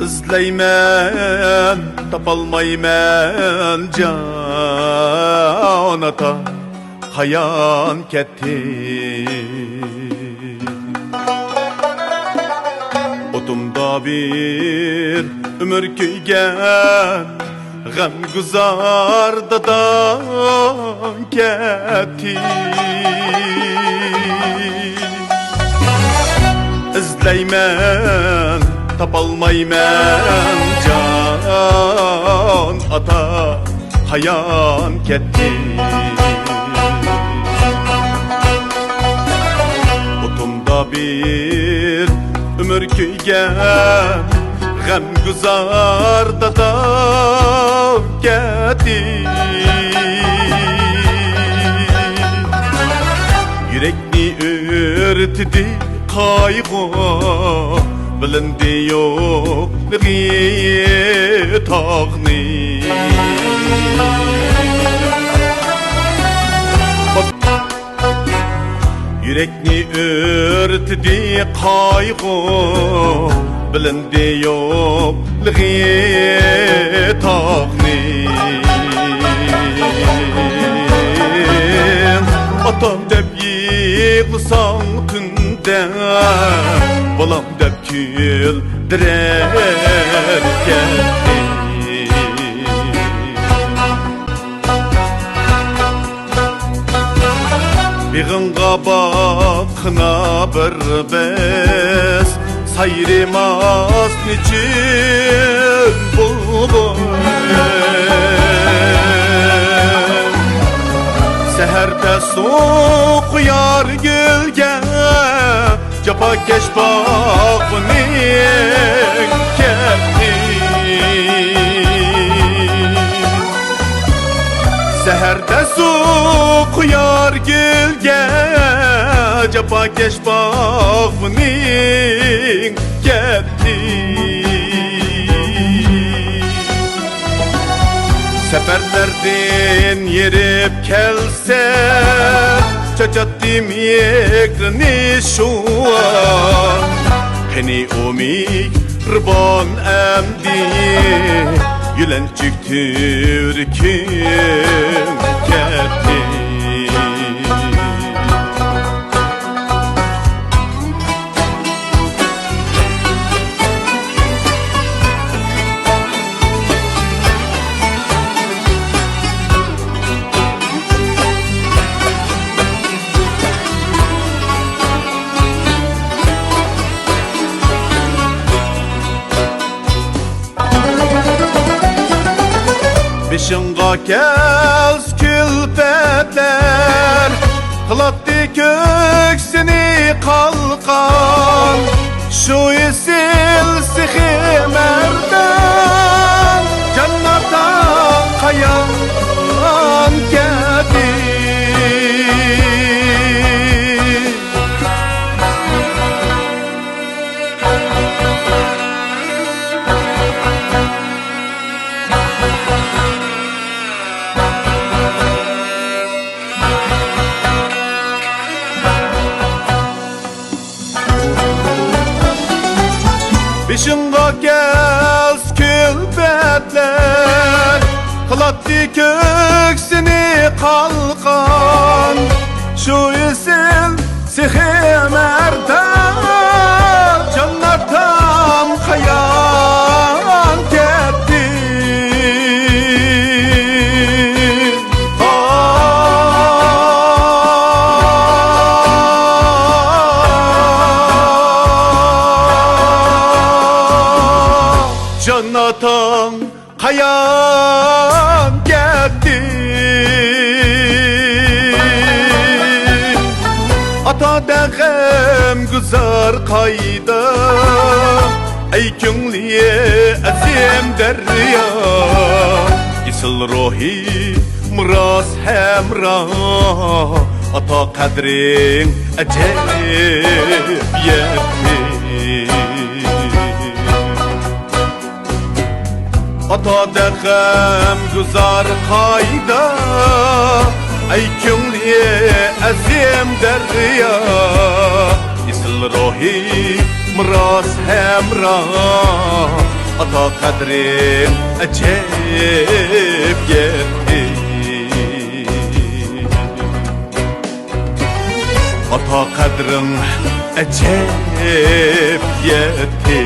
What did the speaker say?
İzleymen tapalmayman can ata hayan ketdi. Otumda bir ömür kuygan gam guzar dadan ketdi. İzleymen tapalmayman can ata hayan ketdi. Otumda bir ömür kuygan gam guzar dadan ketdi. Yürekni örtdi kaygı bilindi yokluğu tağni. Yürekni örtdi kaygı bilindi yokluğu tağni. Atam dep yığılsan tünde, balam dep küldürer geldi. Biğinga bakına bir bez sayrimaz niçin bulbul. Seherde soğuk yar gülge capakeş bakmının ketdi. Seherde soğuk yar gülge capakeş bakmının ketdi. Seferlerden yerip kelse çaçattım yekrini şu an. Hani umik rıban emdi yülençik Türk'üm ketdi. Başınga kels külfetler kılattı köksünü kalkan. Şu isil sihimerden cennatan kayan ketdi. Başınga kels külfetler kılattı köksünü kalkan. Şu isil sihimerden canlardan kayan ketdi. Canatan kayan ketdi. Ata dağım güzar kayda ey künliye azim derya. Isil ruhi miras hemrah ata kadrin acayip yetti. Ata dağım güzar kayda ey künliye azim derya. Isil ruhi miras hemrah ata kadrin acayip yetti ata kadrin acayip yetti